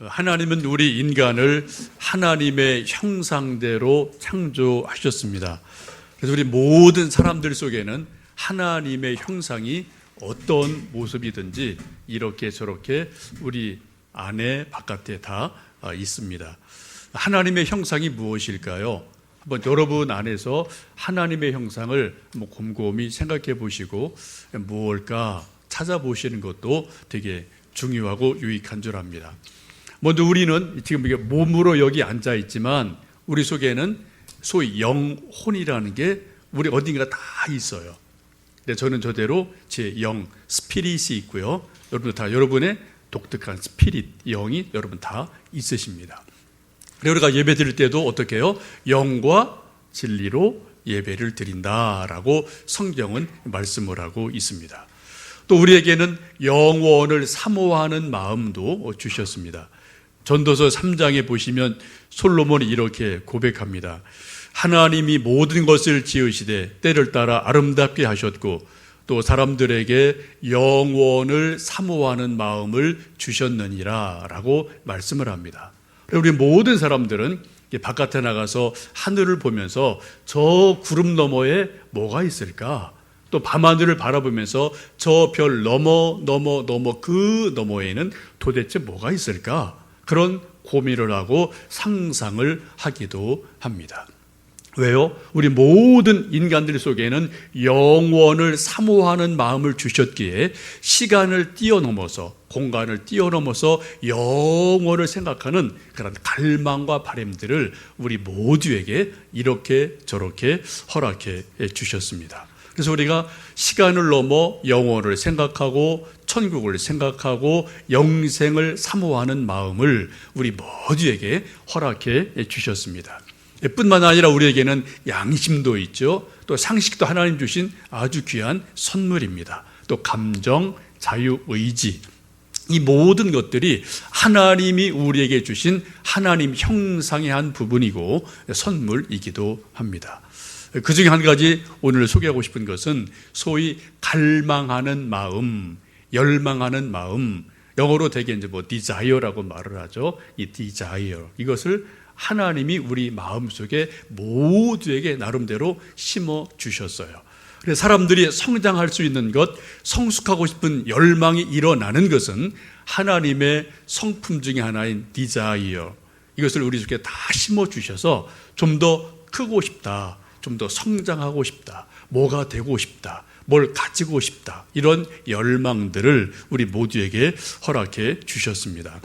하나님은 우리 인간을 하나님의 형상대로 창조하셨습니다. 그래서 우리 모든 사람들 속에는 하나님의 형상이 어떤 모습이든지 이렇게 저렇게 우리 안에 바깥에 다 있습니다. 하나님의 형상이 무엇일까요? 한번 여러분 안에서 하나님의 형상을 곰곰이 생각해 보시고 무엇일까 찾아보시는 것도 되게 중요하고 유익한 줄 압니다. 먼저 우리는 지금 이게 몸으로 여기 앉아 있지만 우리 속에는 소위 영혼이라는 게 우리 어딘가 다 있어요. 근데 저는 저대로 제 영, 스피릿이 있고요. 여러분도 다 여러분의 독특한 스피릿, 영이 여러분 다 있으십니다. 그래서 우리가 예배 드릴 때도 어떻게 해요? 영과 진리로 예배를 드린다라고 성경은 말씀을 하고 있습니다. 또 우리에게는 영원을 사모하는 마음도 주셨습니다. 전도서 3장에 보시면 솔로몬이 이렇게 고백합니다. 하나님이 모든 것을 지으시되 때를 따라 아름답게 하셨고 또 사람들에게 영원을 사모하는 마음을 주셨느니라 라고 말씀을 합니다. 우리 모든 사람들은 바깥에 나가서 하늘을 보면서 저 구름 너머에 뭐가 있을까? 또 밤하늘을 바라보면서 저 별 너머 그 너머에는 도대체 뭐가 있을까? 그런 고민을 하고 상상을 하기도 합니다. 왜요? 우리 모든 인간들 속에는 영원을 사모하는 마음을 주셨기에 시간을 뛰어넘어서 공간을 뛰어넘어서 영원을 생각하는 그런 갈망과 바람들을 우리 모두에게 이렇게 저렇게 허락해 주셨습니다. 그래서 우리가 시간을 넘어 영원을 생각하고 천국을 생각하고 영생을 사모하는 마음을 우리 모두에게 허락해 주셨습니다. 뿐만 아니라 우리에게는 양심도 있죠. 또 상식도 하나님 주신 아주 귀한 선물입니다. 또 감정, 자유, 의지, 이 모든 것들이 하나님이 우리에게 주신 하나님 형상의 한 부분이고 선물이기도 합니다. 그 중에 한 가지 오늘 소개하고 싶은 것은 소위 갈망하는 마음, 열망하는 마음, 영어로 되게 이제 desire라고 말을 하죠. 이 desire, 이것을 하나님이 우리 마음속에 모두에게 나름대로 심어 주셨어요. 그래서 사람들이 성장할 수 있는 것, 성숙하고 싶은 열망이 일어나는 것은 하나님의 성품 중에 하나인 desire, 이것을 우리 속에 다 심어 주셔서 좀 더 크고 싶다, 좀 더 성장하고 싶다, 뭐가 되고 싶다, 뭘 가지고 싶다, 이런 열망들을 우리 모두에게 허락해 주셨습니다.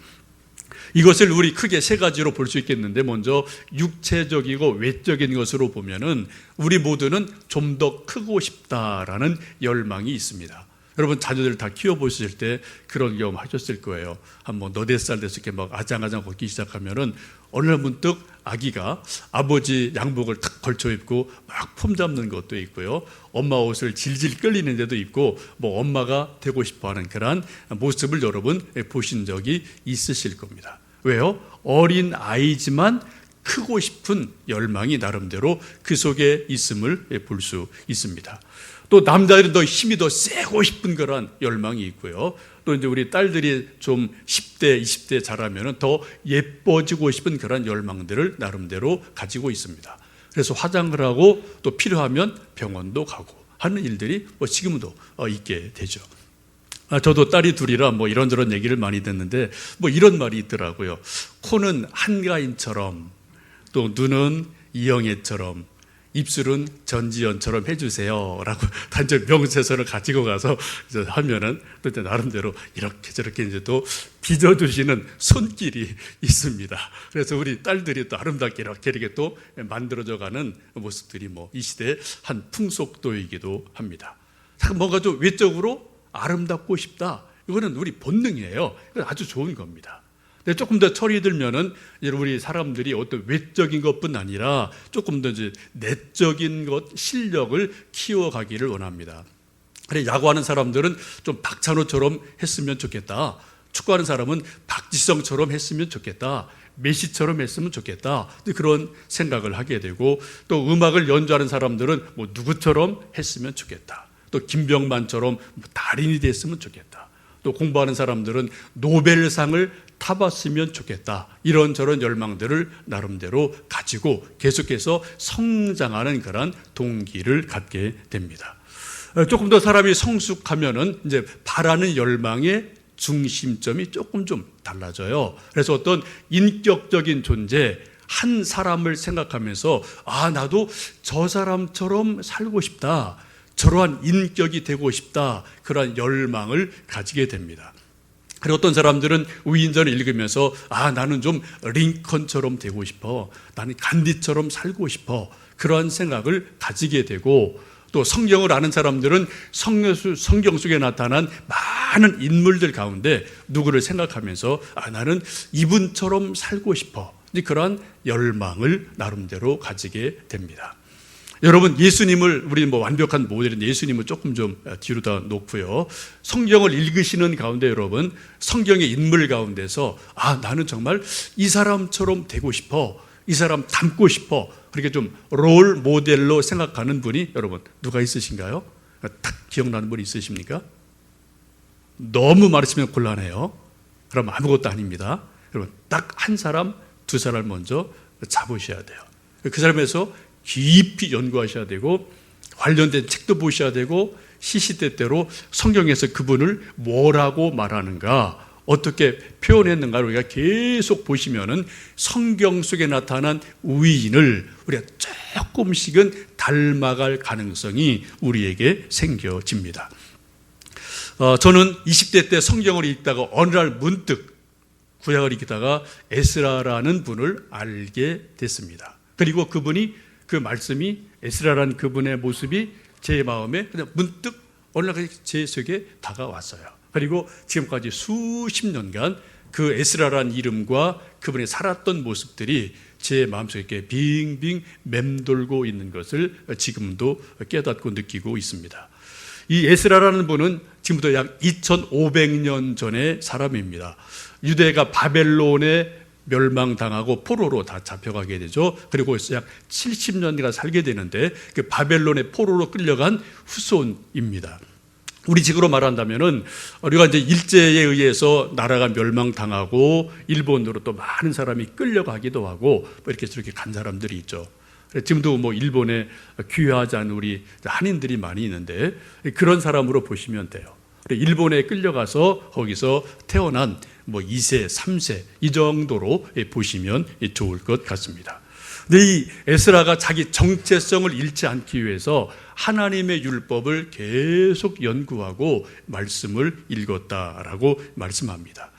이것을 우리 크게 세 가지로 볼 수 있겠는데, 먼저 육체적이고 외적인 것으로 보면은 우리 모두는 좀 더 크고 싶다라는 열망이 있습니다. 여러분 자녀들 다 키워보실 때 그런 경험 하셨을 거예요. 한번 너댓 살 돼서 이렇게 막 아장아장 걷기 시작하면은 어느 날 문득 아기가 아버지 양복을 탁 걸쳐 입고 막 폼 잡는 것도 있고요. 엄마 옷을 질질 끌리는 데도 있고 엄마가 되고 싶어 하는 그런 모습을 여러분 보신 적이 있으실 겁니다. 왜요? 어린 아이지만 크고 싶은 열망이 나름대로 그 속에 있음을 볼 수 있습니다. 또 남자들은 더 힘이 더 세고 싶은 그런 열망이 있고요. 또 이제 우리 딸들이 좀 10대, 20대 자라면 더 예뻐지고 싶은 그런 열망들을 나름대로 가지고 있습니다. 그래서 화장을 하고 또 필요하면 병원도 가고 하는 일들이 지금도 있게 되죠. 저도 딸이 둘이라 이런저런 얘기를 많이 듣는데 이런 말이 있더라고요. 코는 한가인처럼, 또 눈은 이영애처럼, 입술은 전지현처럼 해주세요 라고 단절 명세서를 가지고 가서 하면은 또 나름대로 이렇게 저렇게 이제 또 빚어주시는 손길이 있습니다. 그래서 우리 딸들이 또 아름답게 이렇게 또 만들어져 가는 모습들이 이 시대의 한 풍속도이기도 합니다. 뭔가 좀 외적으로 아름답고 싶다, 이거는 우리 본능이에요. 아주 좋은 겁니다. 근데 조금 더 철이 들면은 우리 사람들이 어떤 외적인 것뿐 아니라 조금 더 이제 내적인 것, 실력을 키워가기를 원합니다. 그래, 야구하는 사람들은 좀 박찬호처럼 했으면 좋겠다. 축구하는 사람은 박지성처럼 했으면 좋겠다. 메시처럼 했으면 좋겠다. 그런 생각을 하게 되고, 또 음악을 연주하는 사람들은 누구처럼 했으면 좋겠다. 또 김병만처럼 달인이 됐으면 좋겠다. 또 공부하는 사람들은 노벨상을 타봤으면 좋겠다. 이런저런 열망들을 나름대로 가지고 계속해서 성장하는 그런 동기를 갖게 됩니다. 조금 더 사람이 성숙하면은 이제 바라는 열망의 중심점이 조금 좀 달라져요. 그래서 어떤 인격적인 존재, 한 사람을 생각하면서 나도 저 사람처럼 살고 싶다. 저러한 인격이 되고 싶다. 그러한 열망을 가지게 됩니다. 그리고 어떤 사람들은 위인전을 읽으면서 나는 좀 링컨처럼 되고 싶어. 나는 간디처럼 살고 싶어. 그러한 생각을 가지게 되고 또 성경을 아는 사람들은 성경 속에 나타난 많은 인물들 가운데 누구를 생각하면서 나는 이분처럼 살고 싶어. 그러한 열망을 나름대로 가지게 됩니다. 여러분, 예수님을, 우리 완벽한 모델인 예수님을 조금 좀 뒤로다 놓고요. 성경을 읽으시는 가운데 여러분, 성경의 인물 가운데서 나는 정말 이 사람처럼 되고 싶어. 이 사람 닮고 싶어. 그렇게 좀 롤 모델로 생각하는 분이 여러분 누가 있으신가요? 딱 기억나는 분이 있으십니까? 너무 많으시면 곤란해요. 그럼 아무것도 아닙니다. 여러분 딱 한 사람, 두 사람 먼저 잡으셔야 돼요. 그 사람에서 깊이 연구하셔야 되고 관련된 책도 보셔야 되고 시시때때로 성경에서 그분을 뭐라고 말하는가, 어떻게 표현했는가 우리가 계속 보시면은 성경 속에 나타난 위인을 우리가 조금씩은 닮아갈 가능성이 우리에게 생겨집니다. 저는 20대 때 성경을 읽다가 어느 날 문득 구약을 읽다가 에스라라는 분을 알게 됐습니다. 그리고 그분이, 그 말씀이, 에스라라는 그분의 모습이 제 마음에 그냥 문득 어느 날 제 속에 다가왔어요. 그리고 지금까지 수십 년간 그 에스라라는 이름과 그분이 살았던 모습들이 제 마음속에 빙빙 맴돌고 있는 것을 지금도 깨닫고 느끼고 있습니다. 이 에스라라는 분은 지금부터 약 2500년 전의 사람입니다. 유대가 바벨론에 멸망당하고 포로로 다 잡혀가게 되죠. 그리고 약 70년간 살게 되는데 그 바벨론의 포로로 끌려간 후손입니다. 우리 식으로 말한다면은 우리가 이제 일제에 의해서 나라가 멸망당하고 일본으로 또 많은 사람이 끌려가기도 하고 이렇게 저렇게 간 사람들이 있죠. 지금도 일본에 귀화하지 않은 우리 한인들이 많이 있는데 그런 사람으로 보시면 돼요. 일본에 끌려가서 거기서 태어난 2세, 3세 이 정도로 보시면 좋을 것 같습니다. 근데 이 에스라가 자기 정체성을 잃지 않기 위해서 하나님의 율법을 계속 연구하고 말씀을 읽었다라고 말씀합니다.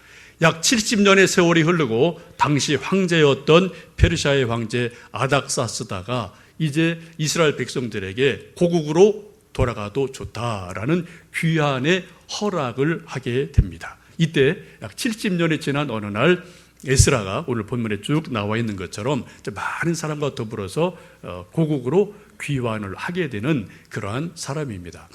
약 70년의 세월이 흐르고 당시 황제였던 페르시아의 황제 아닥사스다가 이제 이스라엘 백성들에게 고국으로 돌아가도 좋다라는 귀환의 허락을 하게 됩니다. 이때 약 70년이 지난 어느 날 에스라가 오늘 본문에 쭉 나와 있는 것처럼 많은 사람과 더불어서 고국으로 귀환을 하게 되는 그러한 사람입니다.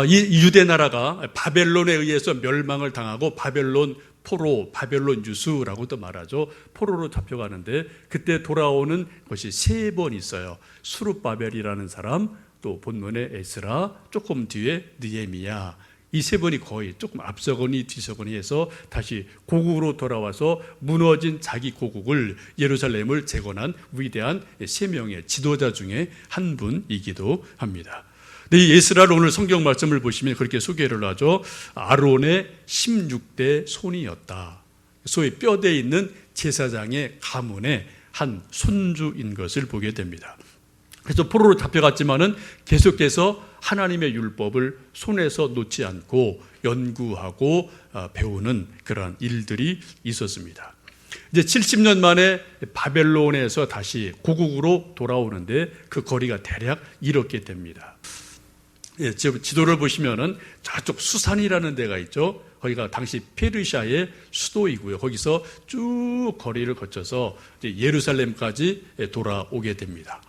이 유대 나라가 바벨론에 의해서 멸망을 당하고 바벨론 포로, 바벨론 유수라고도 말하죠. 포로로 잡혀가는데 그때 돌아오는 것이 3번 있어요. 수룹바벨이라는 사람, 또 본문에 에스라, 조금 뒤에 느헤미야. 이 3번이 거의 조금 앞서거니 뒤서거니 해서 다시 고국으로 돌아와서 무너진 자기 고국을, 예루살렘을 재건한 위대한 3명의 지도자 중에 한 분이기도 합니다. 이 에스라를 오늘 성경 말씀을 보시면 그렇게 소개를 하죠. 아론의 16대 손이었다. 소위 뼈대에 있는 제사장의 가문의 한 손주인 것을 보게 됩니다. 그래서 포로로 잡혀갔지만은 계속해서 하나님의 율법을 손에서 놓지 않고 연구하고 배우는 그런 일들이 있었습니다. 이제 70년 만에 바벨론에서 다시 고국으로 돌아오는데 그 거리가 대략 이렇게 됩니다. 지도를 보시면은 저쪽 수산이라는 데가 있죠. 거기가 당시 페르시아의 수도이고요. 거기서 쭉 거리를 거쳐서 예루살렘까지 돌아오게 됩니다.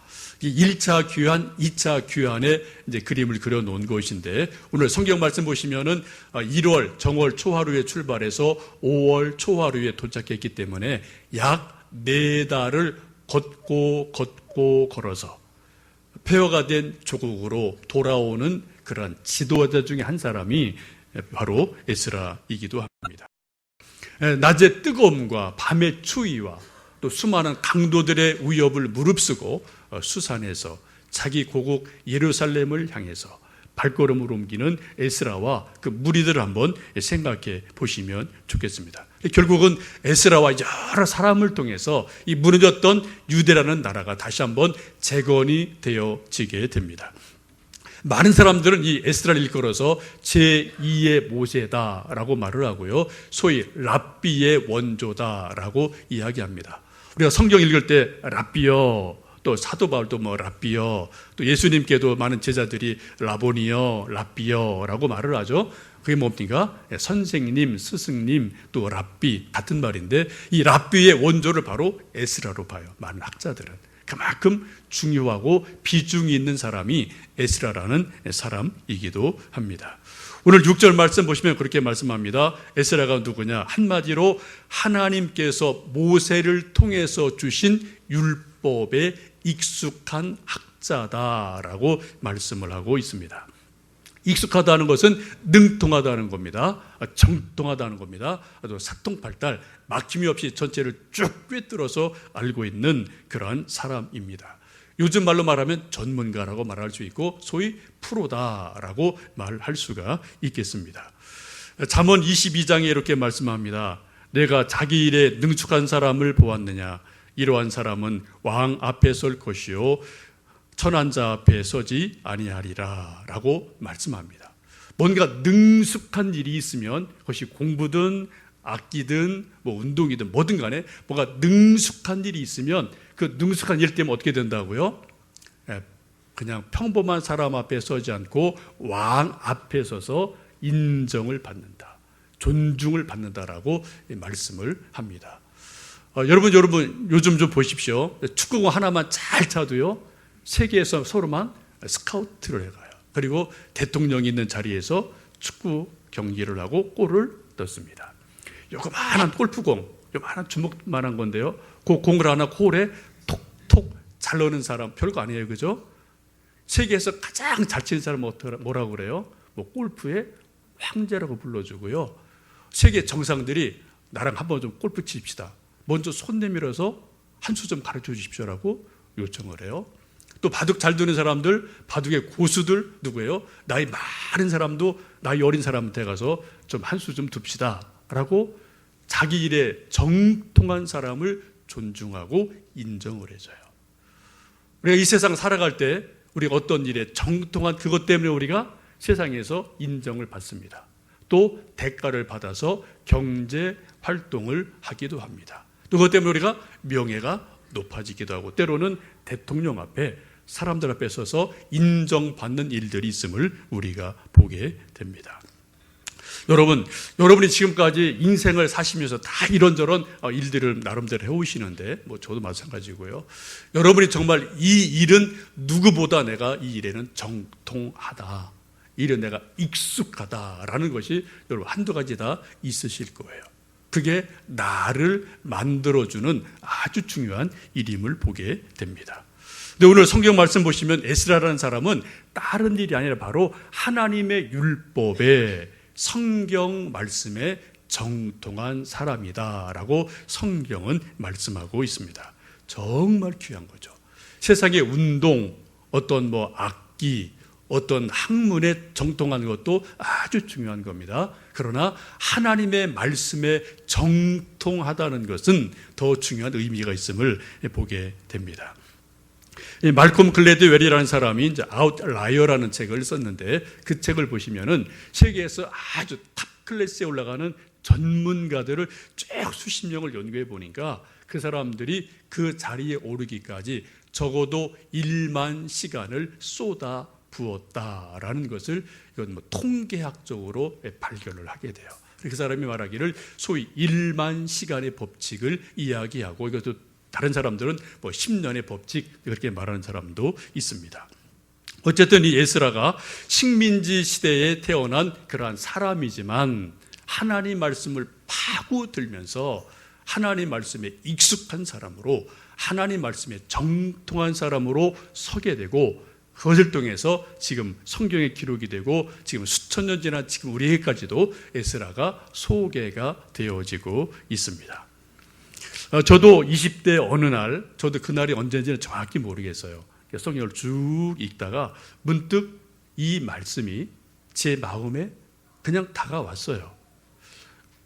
1차 귀환, 2차 귀환의 이제 그림을 그려 놓은 것인데 오늘 성경 말씀 보시면은 1월 정월 초하루에 출발해서 5월 초하루에 도착했기 때문에 약 4달을 걷고 걸어서 폐허가 된 조국으로 돌아오는 그런 지도자 중에 한 사람이 바로 에스라이기도 합니다. 낮의 뜨거움과 밤의 추위와 또 수많은 강도들의 위협을 무릅쓰고 수산에서 자기 고국 예루살렘을 향해서 발걸음을 옮기는 에스라와 그 무리들을 한번 생각해 보시면 좋겠습니다. 결국은 에스라와 여러 사람을 통해서 이 무너졌던 유대라는 나라가 다시 한번 재건이 되어지게 됩니다. 많은 사람들은 이 에스라를 일컬어서 제2의 모세다라고 말을 하고요, 소위 랍비의 원조다라고 이야기합니다. 우리가 성경 읽을 때 랍비여, 또 사도 바울도 랍비여, 또 예수님께도 많은 제자들이 라보니여, 랍비여라고 말을 하죠. 그게 뭡니까? 선생님, 스승님, 또 랍비 같은 말인데, 이 랍비의 원조를 바로 에스라로 봐요. 많은 학자들은. 그만큼 중요하고 비중이 있는 사람이 에스라라는 사람이기도 합니다. 오늘 6절 말씀 보시면 그렇게 말씀합니다. 에스라가 누구냐? 한마디로 하나님께서 모세를 통해서 주신 율법에 익숙한 학자다라고 말씀을 하고 있습니다. 익숙하다는 것은 능통하다는 겁니다. 정통하다는 겁니다. 또 사통팔달 막힘이 없이 전체를 쭉 꿰뚫어서 알고 있는 그러한 사람입니다. 요즘 말로 말하면 전문가라고 말할 수 있고 소위 프로다라고 말할 수가 있겠습니다. 잠언 22장에 이렇게 말씀합니다. 내가 자기 일에 능숙한 사람을 보았느냐? 이러한 사람은 왕 앞에 설 것이요 천한 자 앞에 서지 아니하리라 라고 말씀합니다. 뭔가 능숙한 일이 있으면 그것이 공부든 악기든 운동이든 뭐든 간에 뭔가 능숙한 일이 있으면 그 능숙한 일 때문에 어떻게 된다고요? 그냥 평범한 사람 앞에 서지 않고 왕 앞에 서서 인정을 받는다, 존중을 받는다라고 말씀을 합니다. 여러분 요즘 좀 보십시오. 축구공 하나만 잘 차도요, 세계에서 서로만 스카우트를 해가요. 그리고 대통령이 있는 자리에서 축구 경기를 하고 골을 넣습니다. 요만한 골프공, 요만한 주먹만한 건데요, 그 공을 하나 홀에 톡톡 잘 넣는 사람 별거 아니에요, 그죠? 세계에서 가장 잘 치는 사람 뭐라고 그래요? 골프의 황제라고 불러주고요. 세계 정상들이 나랑 한번 좀 골프 칩시다, 먼저 손 내밀어서 한 수 좀 가르쳐 주십시오라고 요청을 해요. 또 바둑 잘 두는 사람들, 바둑의 고수들 누구예요? 나이 많은 사람도 나이 어린 사람한테 가서 좀 한 수 좀 둡시다 라고 자기 일에 정통한 사람을 존중하고 인정을 해줘요. 우리가 이 세상 살아갈 때 우리가 어떤 일에 정통한 그것 때문에 우리가 세상에서 인정을 받습니다. 또 대가를 받아서 경제 활동을 하기도 합니다. 또 그것 때문에 우리가 명예가 높아지기도 하고, 때로는 대통령 앞에 사람들 앞에 서서 인정받는 일들이 있음을 우리가 보게 됩니다. 여러분이 지금까지 인생을 사시면서 다 이런저런 일들을 나름대로 해오시는데, 저도 마찬가지고요. 여러분이 정말 이 일은 누구보다 내가 이 일에는 정통하다, 일은 내가 익숙하다라는 것이 여러분 한두 가지 다 있으실 거예요. 그게 나를 만들어주는 아주 중요한 일임을 보게 됩니다. 근데 오늘 성경 말씀 보시면 에스라라는 사람은 다른 일이 아니라 바로 하나님의 율법에, 성경 말씀에 정통한 사람이다라고 성경은 말씀하고 있습니다. 정말 귀한 거죠. 세상의 운동, 어떤 악기, 어떤 학문에 정통한 것도 아주 중요한 겁니다. 그러나 하나님의 말씀에 정통하다는 것은 더 중요한 의미가 있음을 보게 됩니다. 말콤 글래드 웰이라는 사람이 이제 아웃라이어라는 책을 썼는데, 그 책을 보시면은 세계에서 아주 탑 클래스에 올라가는 전문가들을 쭉 수십 명을 연구해 보니까 그 사람들이 그 자리에 오르기까지 적어도 1만 시간을 쏟아 부었다라는 것을 이건 통계학적으로 발견을 하게 돼요. 그 사람이 말하기를 소위 1만 시간의 법칙을 이야기하고, 이것도 다른 사람들은 10년의 법칙 이렇게 말하는 사람도 있습니다. 어쨌든 이 에스라가 식민지 시대에 태어난 그러한 사람이지만 하나님 말씀을 파고들면서 하나님 말씀에 익숙한 사람으로, 하나님 말씀에 정통한 사람으로 서게 되고, 그것을 통해서 지금 성경의 기록이 되고 지금 수천 년 지난 지금 우리에게까지도 에스라가 소개가 되어지고 있습니다. 저도 20대 어느 날, 저도 그날이 언제인지는 정확히 모르겠어요. 성경을 쭉 읽다가 문득 이 말씀이 제 마음에 그냥 다가왔어요.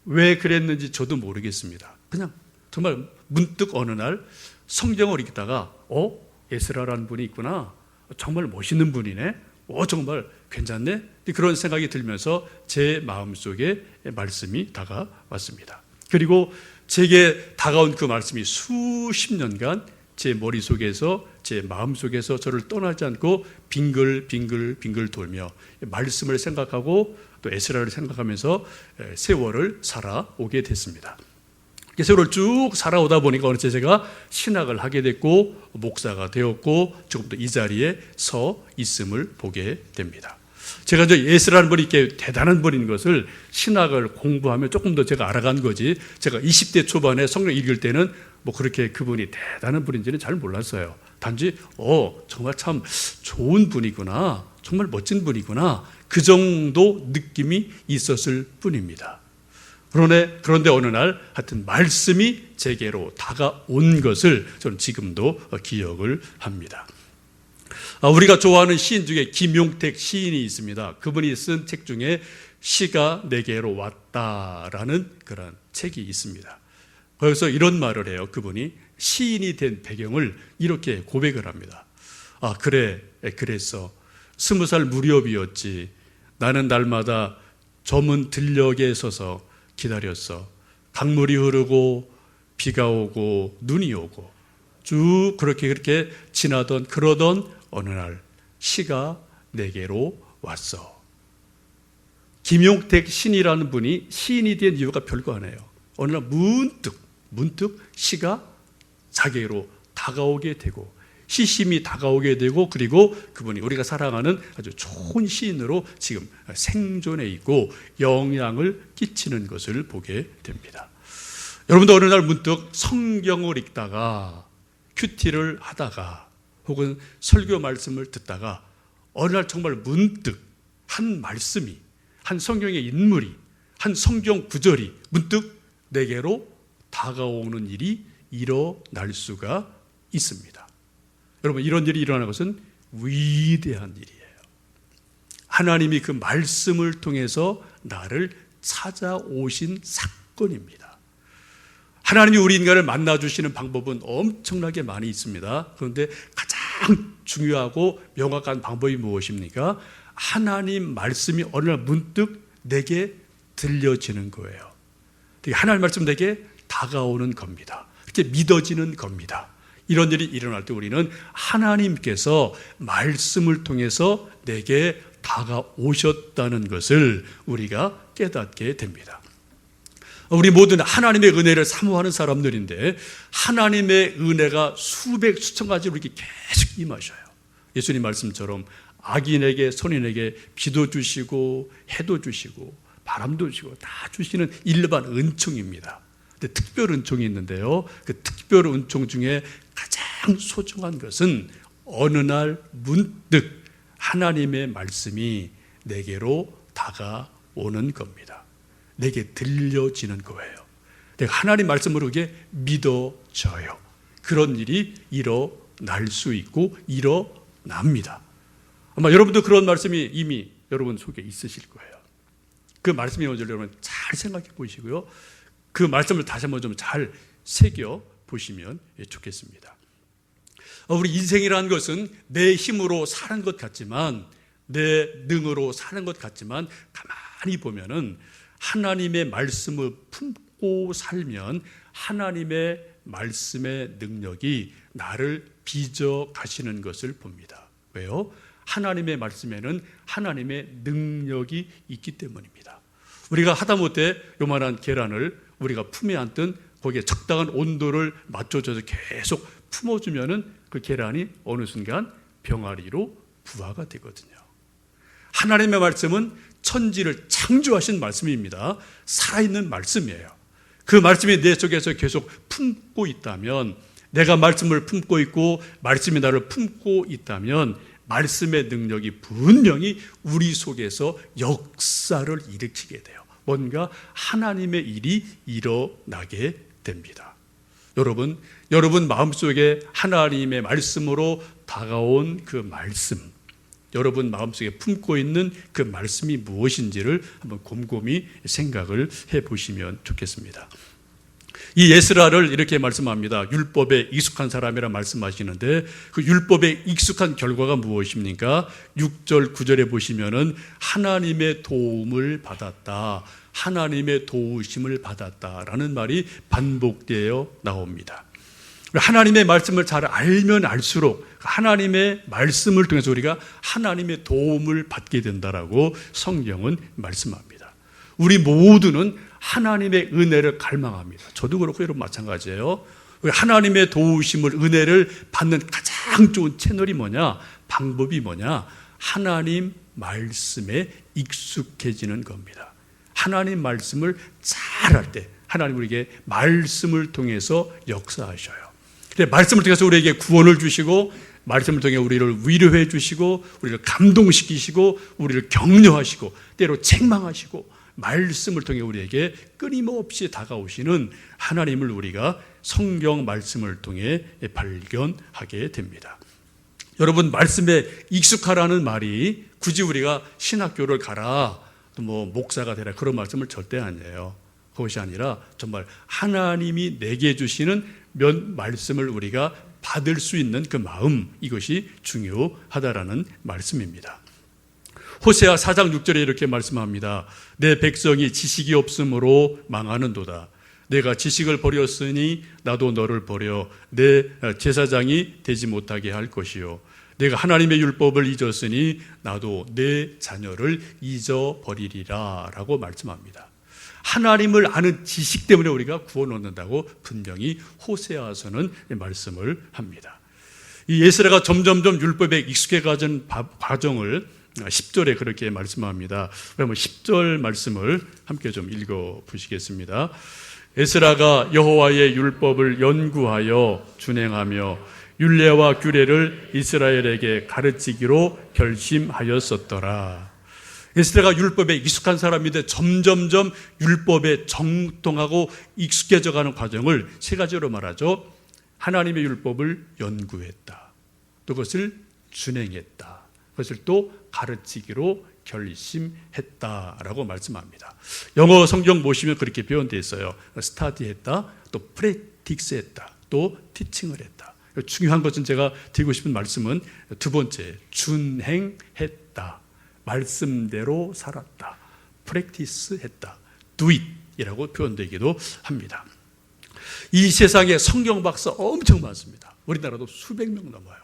왜 그랬는지 저도 모르겠습니다. 그냥 정말 문득 어느 날 성경을 읽다가 에스라라는 분이 있구나. 정말 멋있는 분이네. 정말 괜찮네. 그런 생각이 들면서 제 마음속에 말씀이 다가왔습니다. 그리고 제게 다가온 그 말씀이 수십 년간 제 머릿속에서 제 마음속에서 저를 떠나지 않고 빙글빙글 돌며 말씀을 생각하고 또 에스라를 생각하면서 세월을 살아오게 됐습니다. 세월을 쭉 살아오다 보니까 어느새 제가 신학을 하게 됐고 목사가 되었고 지금도 이 자리에 서 있음을 보게 됩니다. 제가 에스라는 분이 이렇게 대단한 분인 것을 신학을 공부하면 조금 더 제가 알아간 거지, 제가 20대 초반에 성경 읽을 때는 뭐 그렇게 그분이 대단한 분인지는 잘 몰랐어요. 단지 정말 참 좋은 분이구나, 정말 멋진 분이구나, 그 정도 느낌이 있었을 뿐입니다. 그런데 어느 날 하여튼 말씀이 제게로 다가온 것을 저는 지금도 기억을 합니다. 우리가 좋아하는 시인 중에 김용택 시인이 있습니다. 그분이 쓴 책 중에 시가 내게로 왔다라는 그런 책이 있습니다. 거기서 이런 말을 해요. 그분이 시인이 된 배경을 이렇게 고백을 합니다. 그랬어. 20살 무렵이었지. 나는 날마다 저문 들녘에 서서 기다렸어. 강물이 흐르고 비가 오고 눈이 오고 쭉 그렇게 지나던 그러던 어느 날 시가 내게로 왔어. 김용택 신이라는 분이 시인이 된 이유가 별거 아니에요. 어느 날 문득 시가 자기로 다가오게 되고 시심이 다가오게 되고, 그리고 그분이 우리가 사랑하는 아주 좋은 시인으로 지금 생존해 있고 영향을 끼치는 것을 보게 됩니다. 여러분도 어느 날 문득 성경을 읽다가 큐티를 하다가 혹은 설교 말씀을 듣다가 어느 날 정말 문득 한 말씀이, 한 성경의 인물이, 한 성경 구절이 문득 내게로 다가오는 일이 일어날 수가 있습니다. 여러분, 이런 일이 일어나는 것은 위대한 일이에요. 하나님이 그 말씀을 통해서 나를 찾아오신 사건입니다. 하나님이 우리 인간을 만나주시는 방법은 엄청나게 많이 있습니다. 그런데 가장 중요하고 명확한 방법이 무엇입니까? 하나님 말씀이 어느 날 문득 내게 들려지는 거예요. 하나님 말씀 내게 다가오는 겁니다. 이렇게 믿어지는 겁니다. 이런 일이 일어날 때 우리는 하나님께서 말씀을 통해서 내게 다가오셨다는 것을 우리가 깨닫게 됩니다. 우리 모두는 하나님의 은혜를 사모하는 사람들인데 하나님의 은혜가 수백 수천 가지로 이렇게 계속 임하셔요. 예수님 말씀처럼 악인에게 선인에게 비도 주시고 해도 주시고 바람도 주시고 다 주시는 일반 은총입니다. 근데 특별 은총이 있는데요, 그 특별 은총 중에 가장 소중한 것은 어느 날 문득 하나님의 말씀이 내게로 다가오는 겁니다. 내게 들려지는 거예요. 내가 하나님 말씀으로 그게 믿어져요. 그런 일이 일어날 수 있고 일어납니다. 아마 여러분도 그런 말씀이 이미 여러분 속에 있으실 거예요. 그 말씀이 뭔지를 여러분 잘 생각해 보시고요, 그 말씀을 다시 한번 좀 잘 새겨 보시면 좋겠습니다. 우리 인생이라는 것은 내 힘으로 사는 것 같지만, 내 능으로 사는 것 같지만, 가만히 보면은 하나님의 말씀을 품고 살면 하나님의 말씀의 능력이 나를 빚어 가시는 것을 봅니다. 왜요? 하나님의 말씀에는 하나님의 능력이 있기 때문입니다. 우리가 하다못해 요만한 계란을 우리가 품에 안든 거기에 적당한 온도를 맞춰줘서 계속 품어주면은 그 계란이 어느 순간 병아리로 부화가 되거든요. 하나님의 말씀은 천지를 창조하신 말씀입니다. 살아있는 말씀이에요. 그 말씀이 내 속에서 계속 품고 있다면, 내가 말씀을 품고 있고 말씀이 나를 품고 있다면 말씀의 능력이 분명히 우리 속에서 역사를 일으키게 돼요. 뭔가 하나님의 일이 일어나게 됩니다. 여러분 마음속에 하나님의 말씀으로 다가온 그 말씀, 여러분 마음속에 품고 있는 그 말씀이 무엇인지를 한번 곰곰이 생각을 해보시면 좋겠습니다. 이 에스라를 이렇게 말씀합니다. 율법에 익숙한 사람이라 말씀하시는데 그 율법에 익숙한 결과가 무엇입니까? 6절 9절에 보시면은 하나님의 도움을 받았다, 하나님의 도우심을 받았다라는 말이 반복되어 나옵니다. 하나님의 말씀을 잘 알면 알수록 하나님의 말씀을 통해서 우리가 하나님의 도움을 받게 된다라고 성경은 말씀합니다. 우리 모두는 하나님의 은혜를 갈망합니다. 저도 그렇고 여러분 마찬가지예요. 하나님의 도우심을, 은혜를 받는 가장 좋은 채널이 뭐냐? 방법이 뭐냐? 하나님 말씀에 익숙해지는 겁니다. 하나님 말씀을 잘 할 때 하나님 우리에게 말씀을 통해서 역사하셔요. 말씀을 통해서 우리에게 구원을 주시고, 말씀을 통해 우리를 위로해 주시고, 우리를 감동시키시고, 우리를 격려하시고, 때로 책망하시고, 말씀을 통해 우리에게 끊임없이 다가오시는 하나님을 우리가 성경 말씀을 통해 발견하게 됩니다. 여러분, 말씀에 익숙하라는 말이 굳이 우리가 신학교를 가라, 뭐 목사가 되라, 그런 말씀을 절대 아니에요. 그것이 아니라 정말 하나님이 내게 주시는 말씀을 우리가 받을 수 있는 그 마음, 이것이 중요하다라는 말씀입니다. 호세아 4장 6절에 이렇게 말씀합니다. 내 백성이 지식이 없으므로 망하는도다. 내가 지식을 버렸으니 나도 너를 버려 내 제사장이 되지 못하게 할 것이요. 내가 하나님의 율법을 잊었으니 나도 내 자녀를 잊어버리리라 라고 말씀합니다. 하나님을 아는 지식 때문에 우리가 구원 얻는다고 분명히 호세아서는 말씀을 합니다. 이 에스라가 점점점 율법에 익숙해가는 과정을 10절에 그렇게 말씀합니다. 그러면 10절 말씀을 함께 좀 읽어 보시겠습니다. 에스라가 여호와의 율법을 연구하여 준행하며 율례와 규례를 이스라엘에게 가르치기로 결심하였었더라. 에스라가 율법에 익숙한 사람인데 점점점 율법에 정통하고 익숙해져가는 과정을 세 가지로 말하죠. 하나님의 율법을 연구했다, 또 그것을 준행했다, 그것을 또 가르치기로 결심했다라고 말씀합니다. 영어 성경 보시면 그렇게 표현되어 있어요. 스타디했다, 또 프랙티스했다, 또 티칭을 했다. 중요한 것은 제가 드리고 싶은 말씀은 두 번째, 준행했다, 말씀대로 살았다, 프랙티스했다, do it 이라고 표현되기도 합니다. 이 세상에 성경 박사 엄청 많습니다. 우리나라도 수백 명 넘어요.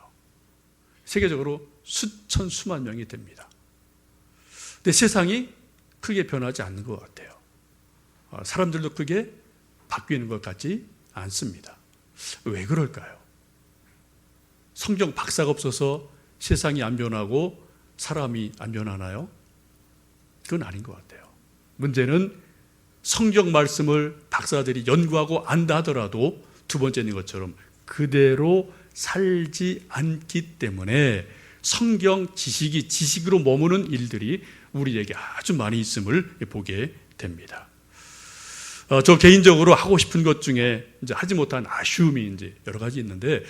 세계적으로 수천 수만 명이 됩니다. 근데 세상이 크게 변하지 않는 것 같아요. 사람들도 크게 바뀌는 것 같지 않습니다. 왜 그럴까요? 성경 박사가 없어서 세상이 안 변하고 사람이 안 변하나요? 그건 아닌 것 같아요. 문제는 성경 말씀을 박사들이 연구하고 안다 하더라도 두 번째인 것처럼 그대로 살지 않기 때문에 성경 지식이 지식으로 머무는 일들이 우리에게 아주 많이 있음을 보게 됩니다. 저 개인적으로 하고 싶은 것 중에 이제 하지 못한 아쉬움이 이제 여러 가지 있는데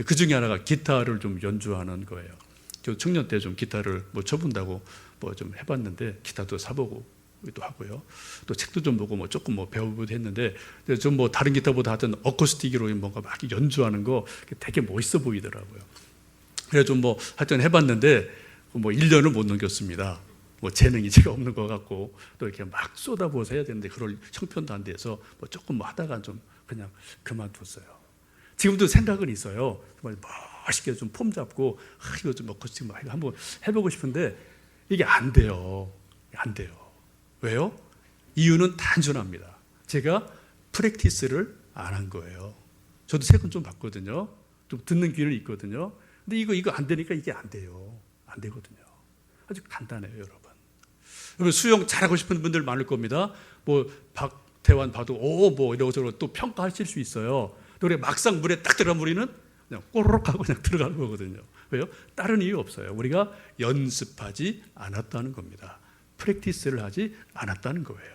그 중에 하나가 기타를 좀 연주하는 거예요. 저 청년 때 좀 기타를 뭐 쳐본다고 뭐 좀 해봤는데 기타도 사보고 또 하고요. 또 책도 좀 보고 뭐 조금 뭐 배워보기도 했는데 좀 뭐 다른 기타보다 하여튼 어쿠스틱으로 뭔가 막 연주하는 거 되게 멋있어 보이더라고요. 그래서 좀 뭐 하여튼 해봤는데 뭐 1년을 못 넘겼습니다. 뭐 재능이 제가 없는 것 같고 또 이렇게 막 쏟아부어서 해야 되는데 그럴 형편도 안 돼서 뭐 조금 뭐 하다가 좀 그냥 그만뒀어요. 지금도 생각은 있어요. 멋있게 좀 폼 잡고 이거 좀 어쿠스틱 막 한번 해보고 싶은데 이게 안 돼요. 안 돼요. 왜요? 이유는 단순합니다. 제가 프랙티스를 안 한 거예요. 저도 책은 좀 봤거든요. 좀 듣는 귀는 있거든요. 근데 이거 안 되니까 이게 안 돼요. 안 되거든요. 아주 간단해요, 여러분. 수영 잘하고 싶은 분들 많을 겁니다. 뭐 박태환 봐도 뭐 이러고저러고 또 평가하실 수 있어요. 근데 막상 물에 딱 들어가면 우리는 그냥 꼬르륵 하고 그냥 들어가는 거거든요. 왜요? 다른 이유 없어요. 우리가 연습하지 않았다는 겁니다. 프랙티스를 하지 않았다는 거예요.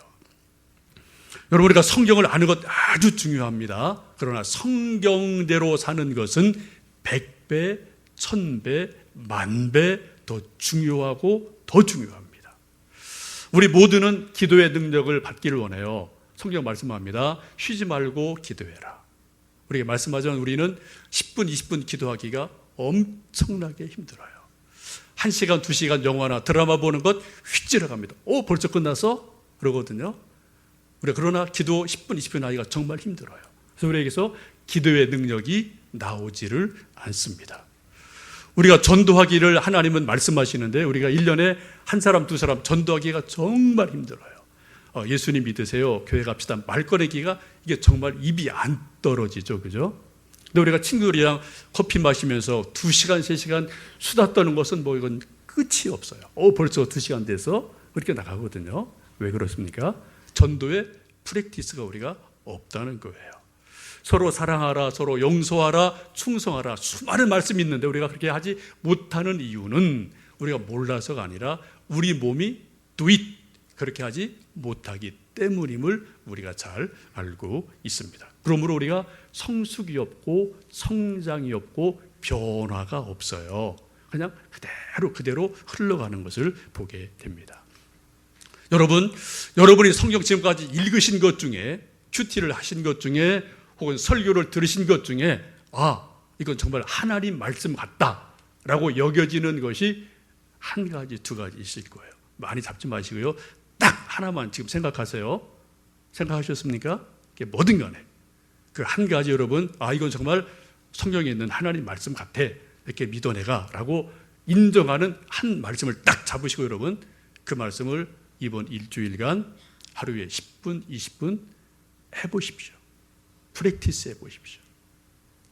여러분, 우리가 성경을 아는 것 아주 중요합니다. 그러나 성경대로 사는 것은 100배, 1000배, 10,000배 더 중요하고 더 중요합니다. 우리 모두는 기도의 능력을 받기를 원해요. 성경 말씀합니다. 쉬지 말고 기도해라. 우리가 말씀하지만 우리는 10분, 20분 기도하기가 엄청나게 힘들어요. 1시간, 2시간 영화나 드라마 보는 것 휙 지나갑니다. 벌써 끝났어? 그러거든요. 그러나 기도 10분, 20분 하기가 정말 힘들어요. 그래서 우리에게서 기도의 능력이 나오지를 않습니다. 우리가 전도하기를 하나님은 말씀하시는데 우리가 1년에 한 사람, 두 사람 전도하기가 정말 힘들어요. 예수님 믿으세요, 교회 갑시다 말 꺼내기가 이게 정말 입이 안 떨어지죠. 그죠? 근데 우리가 친구들이랑 커피 마시면서 2시간, 3시간 수다 떠는 것은 뭐 이건 끝이 없어요. 벌써 2시간 돼서 그렇게 나가거든요. 왜 그렇습니까? 전도의 프랙티스가 우리가 없다는 거예요. 서로 사랑하라, 서로 용서하라, 충성하라, 수많은 말씀이 있는데 우리가 그렇게 하지 못하는 이유는 우리가 몰라서가 아니라 우리 몸이 do it 그렇게 하지 못하기 때문임을 우리가 잘 알고 있습니다. 그러므로 우리가 성숙이 없고 성장이 없고 변화가 없어요. 그냥 그대로 흘러가는 것을 보게 됩니다. 여러분이 성경 지금까지 읽으신 것 중에, 큐티를 하신 것 중에, 혹은 설교를 들으신 것 중에 이건 정말 하나님 말씀 같다라고 여겨지는 것이 한 가지, 두 가지 있을 거예요. 많이 잡지 마시고요. 딱 하나만 지금 생각하세요. 생각하셨습니까? 뭐든 간에 그 한 가지 여러분, 이건 정말 성경에 있는 하나님 말씀 같아, 이렇게 믿어 내가 라고 인정하는 한 말씀을 딱 잡으시고 여러분, 그 말씀을 이번 일주일간 하루에 10분, 20분 해보십시오. 프랙티스 해보십시오.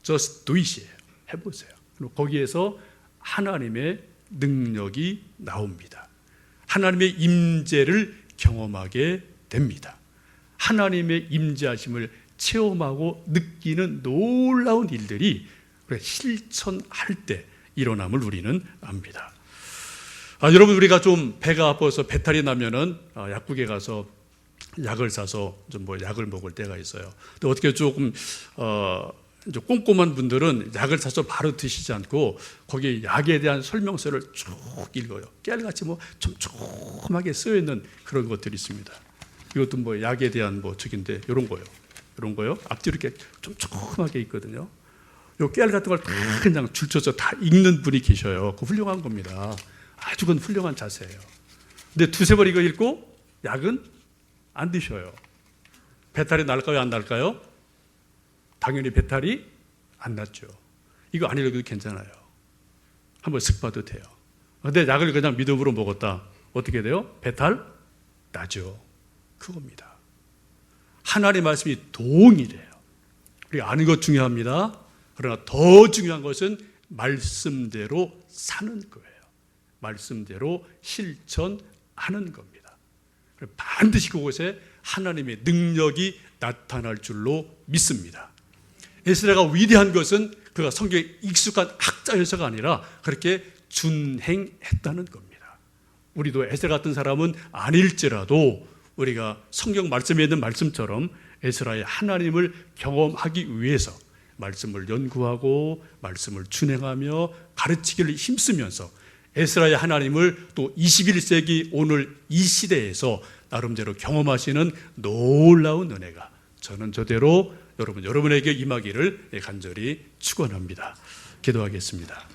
Just do it이에요. 해보세요. 그리고 거기에서 하나님의 능력이 나옵니다. 하나님의 임재를 경험하게 됩니다. 하나님의 임재하심을 체험하고 느끼는 놀라운 일들이 실천할 때 일어남을 우리는 압니다. 여러분, 우리가 좀 배가 아파서 배탈이 나면은 약국에 가서 약을 사서 좀 약을 먹을 때가 있어요. 근데 어떻게 조금 이제 꼼꼼한 분들은 약을 사서 바로 드시지 않고 거기에 약에 대한 설명서를 쭉 읽어요. 깨알같이 좀 조그맣게 쓰여 있는 그런 것들이 있습니다. 이것도 약에 대한 책인데 이런 거요. 앞뒤로 이렇게 좀 조그맣게 있거든요. 요 깨알 같은 걸 다 그냥 줄쳐서 다 읽는 분이 계셔요. 그 훌륭한 겁니다. 아주 그 훌륭한 자세예요. 근데 두세 번 이거 읽고 약은 안 드셔요. 배탈이 날까요, 안 날까요? 당연히 배탈이 안 났죠. 이거 안 읽어도 괜찮아요. 한번 쓱 봐도 돼요. 근데 약을 그냥 믿음으로 먹었다. 어떻게 돼요? 배탈 나죠. 그겁니다. 하나님의 말씀이 동일해요. 우리가 아는 것 중요합니다. 그러나 더 중요한 것은 말씀대로 사는 거예요. 말씀대로 실천하는 겁니다. 반드시 그곳에 하나님의 능력이 나타날 줄로 믿습니다. 에스라가 위대한 것은 그가 성경에 익숙한 학자여서가 아니라 그렇게 준행했다는 겁니다. 우리도 에스라 같은 사람은 아닐지라도 우리가 성경 말씀에 있는 말씀처럼 에스라의 하나님을 경험하기 위해서 말씀을 연구하고 말씀을 준행하며 가르치기를 힘쓰면서 에스라의 하나님을 또 21세기 오늘 이 시대에서 나름대로 경험하시는 놀라운 은혜가 저는 저대로 여러분에게 임하기를 간절히 축원합니다. 기도하겠습니다.